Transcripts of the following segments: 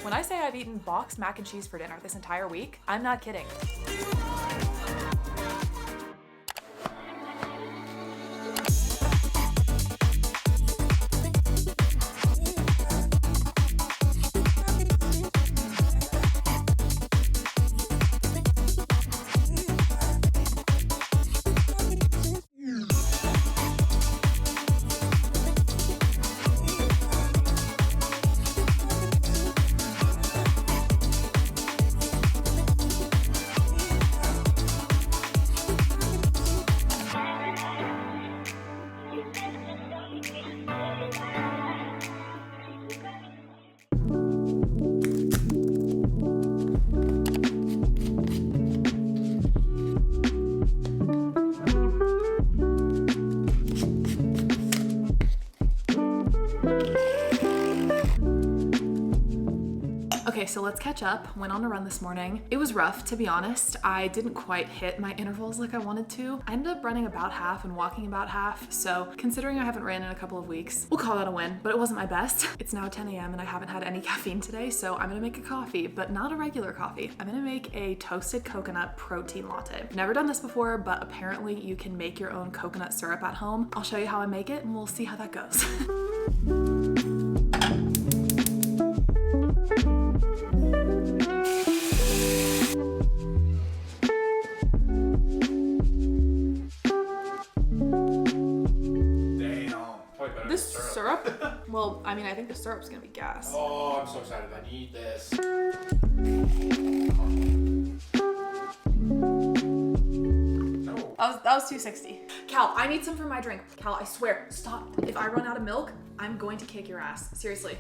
When I say I've eaten boxed mac and cheese for dinner this entire week, I'm not kidding. Okay, so let's catch up. Went on a run this morning. It was rough, to be honest. I didn't quite hit my intervals like I wanted to. I ended up running about half and walking about half, so considering I haven't ran in a couple of weeks, we'll call that a win, but it wasn't my best. It's now 10 a.m. and I haven't had any caffeine today, so I'm gonna make a coffee, but not a regular coffee. I'm gonna make a toasted coconut protein latte. I've never done this before, but apparently you can make your own coconut syrup at home. I'll show you how I make it and we'll see how that goes. Syrup? Well, I mean, I think the syrup's gonna be gas. Oh, I'm so excited. I need this. No. That was 260. Cal, I need some for my drink. Cal, I swear, stop. If I run out of milk, I'm going to kick your ass. Seriously.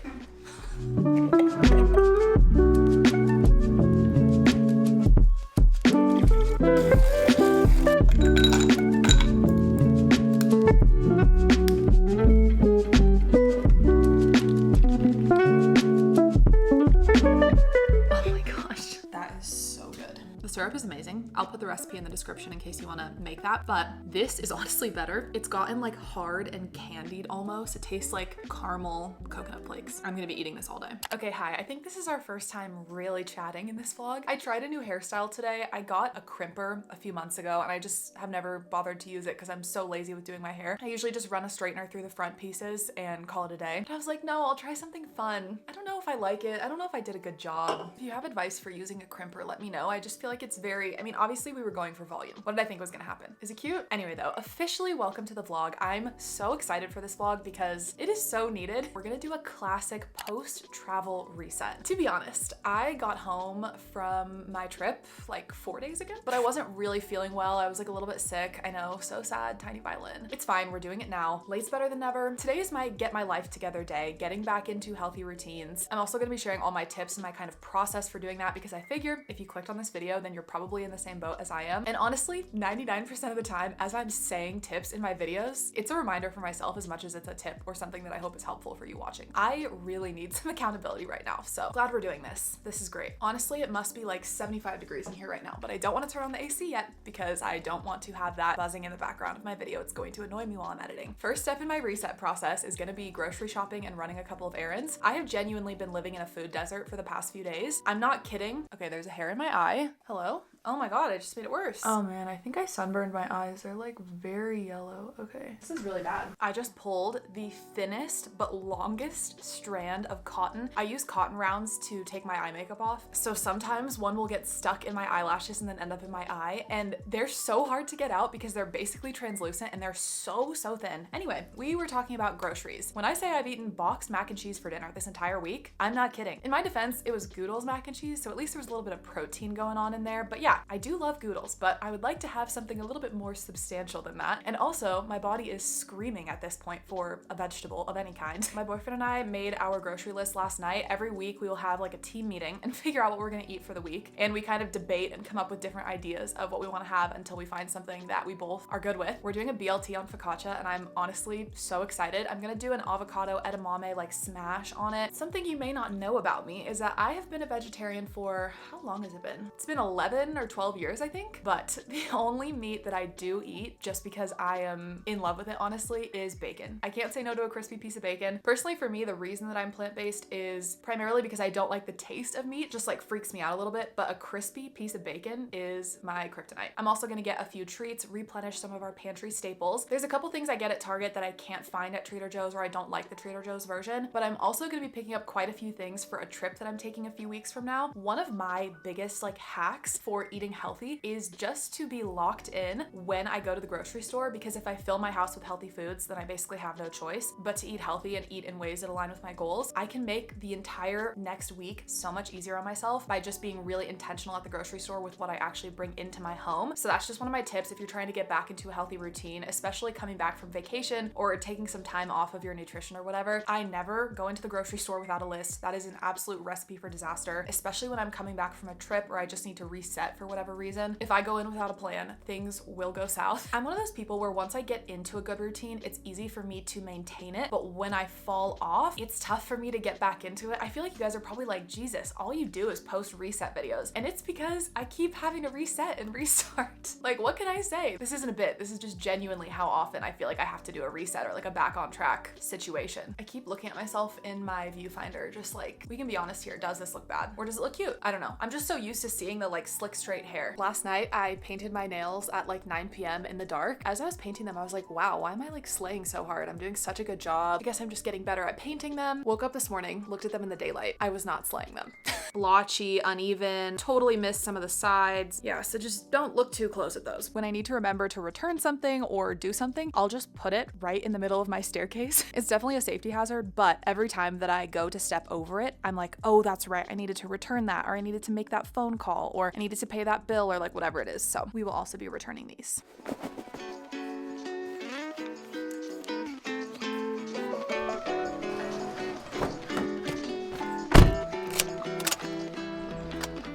Syrup is amazing. I'll put the recipe in the description in case you want to make that, but this is honestly better. It's gotten like hard and candied almost. It tastes like caramel coconut flakes. I'm gonna be eating this all day. Okay, hi. I think this is our first time really chatting in this vlog. I tried a new hairstyle today. I got a crimper a few months ago and I just have never bothered to use it because I'm so lazy with doing my hair. I usually just run a straightener through the front pieces and call it a day. But I was like, no, I'll try something fun. I don't know if I like it. I don't know if I did a good job. If you have advice for using a crimper, let me know. I just feel like it's very, I mean, obviously we were going for volume. What did I think was gonna happen? Is it cute? Anyway though, officially welcome to the vlog. I'm so excited for this vlog because it is so needed. We're gonna do a classic post-travel reset. To be honest, I got home from my trip like 4 days ago, but I wasn't really feeling well. I was like a little bit sick. I know, so sad, tiny violin. It's fine, we're doing it now. Late's better than never. Today is my get my life together day, getting back into healthy routines. I'm also gonna be sharing all my tips and my kind of process for doing that because I figure if you clicked on this video, then you're probably in the same boat as I am. And honestly, 99% of the time, as I'm saying tips in my videos, it's a reminder for myself as much as it's a tip or something that I hope is helpful for you watching. I really need some accountability right now, so glad we're doing this. This is great. Honestly, it must be like 75 degrees in here right now, but I don't want to turn on the AC yet because I don't want to have that buzzing in the background of my video. It's going to annoy me while I'm editing. First step in my reset process is going to be grocery shopping and running a couple of errands. I have genuinely been living in a food desert for the past few days. I'm not kidding. Okay, there's a hair in my eye. Hello? Oh my god, I just made it worse. Oh man, I think I sunburned my eyes. They're like very yellow. Okay, this is really bad. I just pulled the thinnest but longest strand of cotton. I use cotton rounds to take my eye makeup off. So sometimes one will get stuck in my eyelashes and then end up in my eye. And they're so hard to get out because they're basically translucent and they're so thin. Anyway, we were talking about groceries. When I say I've eaten boxed mac and cheese for dinner this entire week, I'm not kidding. In my defense, it was Goodle's mac and cheese, so at least there was a little bit of protein going on in there. But yeah, I do love Goodle's, but I would like to have something a little bit more substantial than that. And also, my body is screaming at this point for a vegetable of any kind. My boyfriend and I made our grocery list last night. Every week we will have like a team meeting and figure out what we're gonna eat for the week. And we kind of debate and come up with different ideas of what we wanna have until we find something that we both are good with. We're doing a BLT on focaccia and I'm honestly so excited. I'm gonna do an avocado edamame like smash on it. Something you may not know about me is that I have been a vegetarian for, how long has it been? It's been 11 or 12 years, I think. But the only meat that I do eat, just because I am in love with it, honestly, is bacon. I can't say no to a crispy piece of bacon. Personally, for me, the reason that I'm plant-based is primarily because I don't like the taste of meat, just like freaks me out a little bit, but a crispy piece of bacon is my kryptonite. I'm also gonna get a few treats, replenish some of our pantry staples. There's a couple things I get at Target that I can't find at Trader Joe's, or I don't like the Trader Joe's version, but I'm also gonna be picking up quite a few things for a trip that I'm taking a few weeks from now. One of my biggest like hacks for eating healthy is just to be locked in when I go to the grocery store, because if I fill my house with healthy foods, then I basically have no choice but to eat healthy and eat in ways that align with my goals. I can make the entire next week so much easier on myself by just being really intentional at the grocery store with what I actually bring into my home. So that's just one of my tips if you're trying to get back into a healthy routine, especially coming back from vacation or taking some time off of your nutrition or whatever. I never go into the grocery store without a list. That is an absolute recipe for disaster, especially when I'm coming back from a trip or I just need to reset for whatever reason. If I go in without a plan, things will go south. I'm one of those people where once I get into a good routine, it's easy for me to maintain it, but when I fall off, it's tough for me to get back into it. I feel like you guys are probably like, Jesus, all you do is post reset videos. And it's because I keep having to reset and restart. Like, what can I say? This isn't a bit. This is just genuinely how often I feel like I have to do a reset or like a back on track situation. I keep looking at myself in my viewfinder, just like, we can be honest here. Does this look bad? Or does it look cute? I don't know. I'm just so used to seeing the like slick straight hair. Last night, I painted my nails at like 9 p.m. in the dark. As I was painting them, I was like, wow, why am I like slaying so hard? I'm doing such a good job. I guess I'm just getting better at painting them. Woke up this morning, looked at them in the daylight. I was not slaying them. Blotchy, uneven, totally missed some of the sides. Yeah, so just don't look too close at those. When I need to remember to return something or do something, I'll just put it right in the middle of my staircase. It's definitely a safety hazard, but every time that I go to step over it, I'm like, oh, that's right. I needed to return that, or I needed to make that phone call, or I needed to pay that bill, or like whatever it is. So we will also be returning these.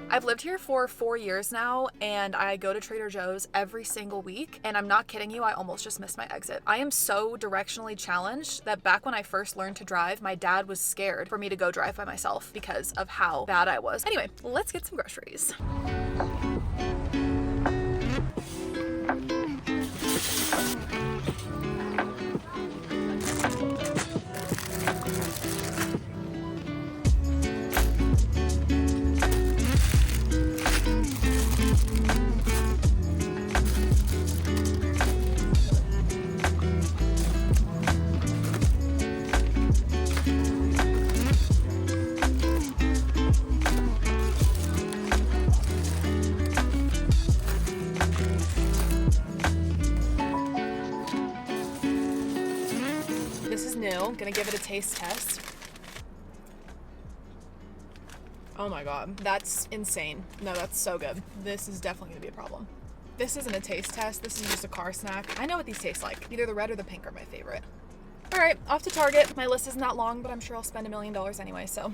I've lived here for 4 years now, and I go to Trader Joe's every single week, and I'm not kidding you, I almost just missed my exit. I am so directionally challenged that back when I first learned to drive, my dad was scared for me to go drive by myself because of how bad I was. Anyway, let's get some groceries. This is new. I'm gonna give it a taste test. Oh my God, that's insane. No, that's so good. This is definitely gonna be a problem. This isn't a taste test, this is just a car snack. I know what these taste like. Either the red or the pink are my favorite. All right, off to Target. My list isn't that long, but I'm sure I'll spend $1 million anyway, so.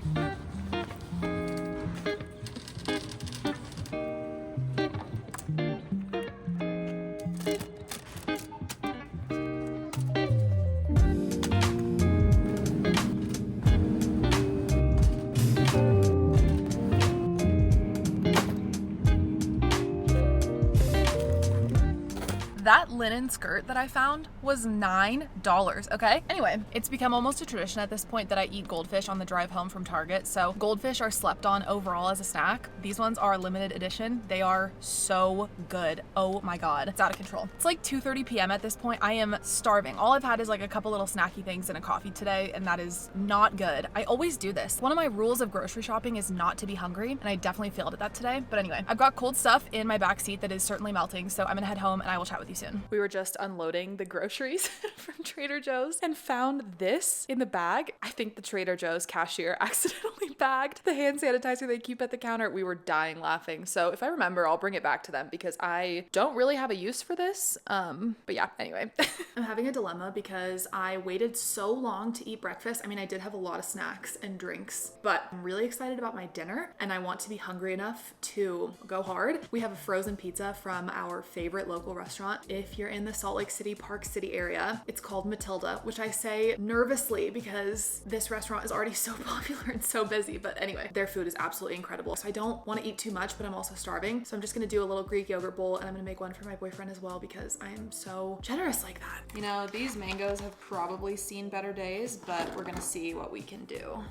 That linen skirt that I found was $9, okay? Anyway, it's become almost a tradition at this point that I eat goldfish on the drive home from Target. So goldfish are slept on overall as a snack. These ones are limited edition. They are so good. Oh my God, it's out of control. It's like 2:30 p.m. at this point. I am starving. All I've had is like a couple little snacky things and a coffee today, and that is not good. I always do this. One of my rules of grocery shopping is not to be hungry, and I definitely failed at that today. But anyway, I've got cold stuff in my back seat that is certainly melting, so I'm gonna head home and I will chat with you soon. We were just unloading the groceries from Trader Joe's and found this in the bag. I think the Trader Joe's cashier accidentally bagged the hand sanitizer they keep at the counter. We were dying laughing. So if I remember, I'll bring it back to them because I don't really have a use for this. But yeah, anyway. I'm having a dilemma because I waited so long to eat breakfast. I mean, I did have a lot of snacks and drinks, but I'm really excited about my dinner and I want to be hungry enough to go hard. We have a frozen pizza from our favorite local restaurant. If you're in in the Salt Lake City, Park City area. It's called Matilda, which I say nervously because this restaurant is already so popular and so busy. But anyway, their food is absolutely incredible. So I don't want to eat too much, but I'm also starving. So I'm just gonna do a little Greek yogurt bowl, and I'm gonna make one for my boyfriend as well because I am so generous like that. You know, these mangoes have probably seen better days, but we're gonna see what we can do.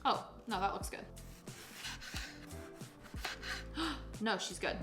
Oh, no, that looks good. No, she's good.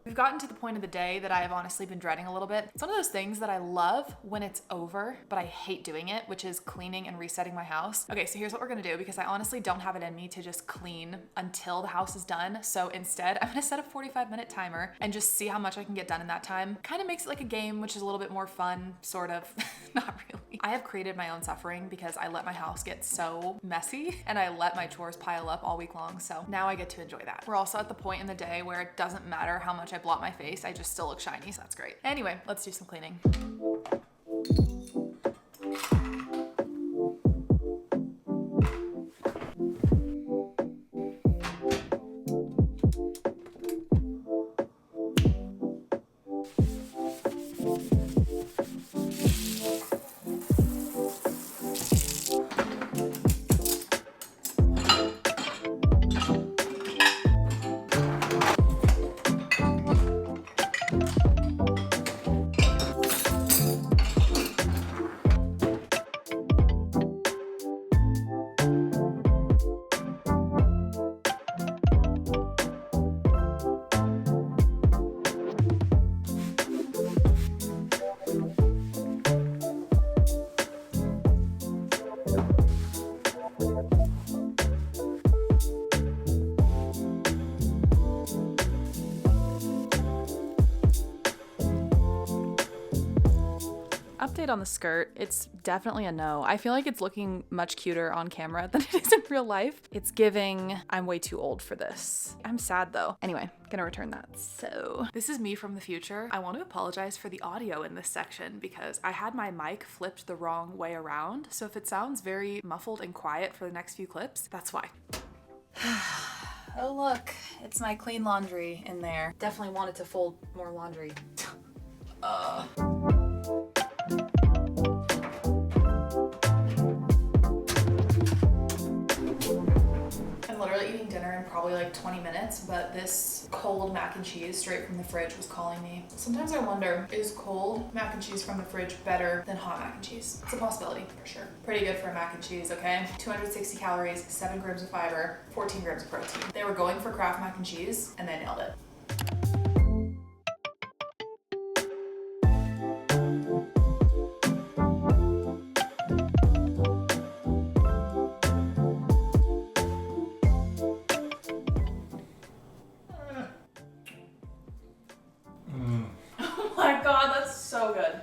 We've gotten to the point of the day that I have honestly been dreading a little bit. It's one of those things that I love when it's over, but I hate doing it, which is cleaning and resetting my house. Okay, so here's what we're gonna do because I honestly don't have it in me to just clean until the house is done. So instead, I'm gonna set a 45-minute timer and just see how much I can get done in that time. Kind of makes it like a game, which is a little bit more fun, sort of. Not really. I have created my own suffering because I let my house get so messy and I let my chores pile up all week long. So now I get to enjoy that. We're also at the point in the day where it doesn't matter how much I blot my face, I just still look shiny, so that's great. Anyway, let's do some cleaning. Update on the skirt, it's definitely a no. I feel like it's looking much cuter on camera than it is in real life. It's giving, I'm way too old for this. I'm sad though. Anyway, gonna return that. So this is me from the future. I want to apologize for the audio in this section because I had my mic flipped the wrong way around. So if it sounds very muffled and quiet for the next few clips, that's why. Oh look, it's my clean laundry in there. Definitely wanted to fold more laundry. I'm literally eating dinner in probably like 20 minutes, but this cold mac and cheese straight from the fridge was calling me. Sometimes I wonder, is cold mac and cheese from the fridge better than hot mac and cheese? It's a possibility for sure. Pretty good for a mac and cheese, okay? 260 calories, 7 grams of fiber, 14 grams of protein. They were going for Kraft mac and cheese and they nailed it. Oh my god, that's so good.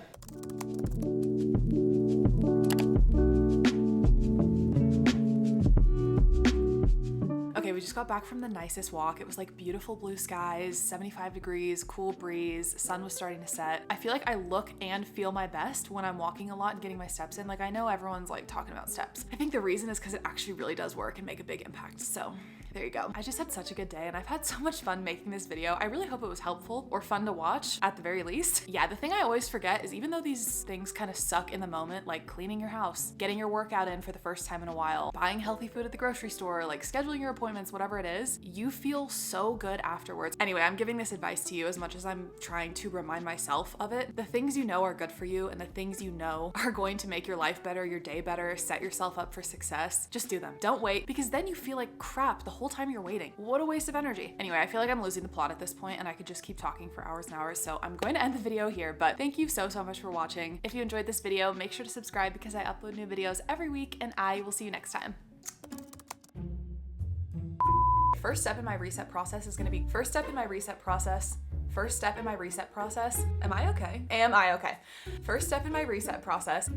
Okay, we just got back from the nicest walk. It was like beautiful blue skies, 75 degrees, cool breeze, sun was starting to set. I feel like I look and feel my best when I'm walking a lot and getting my steps in. Like I know everyone's like talking about steps. I think the reason is because it actually really does work and make a big impact. So there you go. I just had such a good day and I've had so much fun making this video. I really hope it was helpful or fun to watch at the very least. Yeah, the thing I always forget is even though these things kind of suck in the moment, like cleaning your house, getting your workout in for the first time in a while, buying healthy food at the grocery store, like scheduling your appointments, whatever it is, you feel so good afterwards. Anyway, I'm giving this advice to you as much as I'm trying to remind myself of it. The things you know are good for you and the things you know are going to make your life better, your day better, set yourself up for success, just do them. Don't wait because then you feel like crap the whole time you're waiting. What a waste of energy. Anyway, I feel like I'm losing the plot at this point and I could just keep talking for hours and hours, so I'm going to end the video here, but thank you so much for watching. If you enjoyed this video, make sure to subscribe because I upload new videos every week and I will see you next time. First step in my reset process First step in my reset process. Am I okay? Am I okay? First step in my reset process.